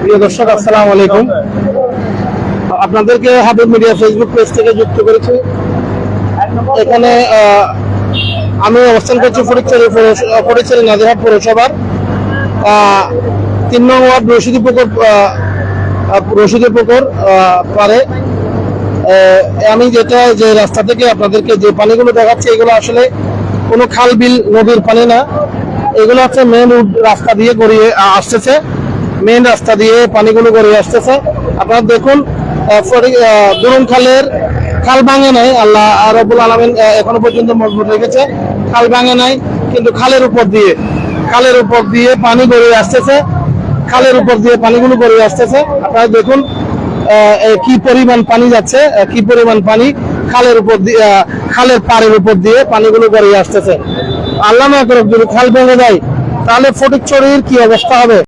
প্রিয় দর্শক, আসসালামু আলাইকুম। আপনাদেরকে হাবিব মিডিয়া ফেসবুক পেজ থেকে যুক্ত করেছি। এখানে আমি অবস্থান করছি ফটিকছড়ি নাজিরহাট পৌরসভার 3 নং ওয়ার্ড রশিদি পুকুর পারে। আমি যে রাস্তা থেকে আপনাদেরকে যে পানিগুলো দেখাচ্ছি, এগুলো আসলে কোনো খাল বিল নদীর পানি না। এগুলো হচ্ছে মেন রাস্তা দিয়ে গড়িয়ে আসতেছে, মেন রাস্তা দিয়ে পানিগুলো গড়িয়ে আসতেছে। আপনারা দেখুন, দুরুন খালের খাল ভাঙে নাই, আল্লাহ রাব্বুল আলামিন এখনো পর্যন্ত মজবুত রেখেছে। খাল ভাঙে নাই, কিন্তু খালের উপর দিয়ে পানি গড়িয়ে আসতেছে, খালের উপর দিয়ে পানিগুলো গড়িয়ে আসতেছে। আপনারা দেখুন কি পরিমাণ পানি যাচ্ছে, কি পরিমাণ পানি খালের উপর দিয়ে, খালের পাড়ের উপর দিয়ে পানিগুলো গড়িয়ে আসতেছে। আল্লাহ না করুক, যদি খাল ভেঙে যায় তাহলে ফটিকছড়ির কি অবস্থা হবে।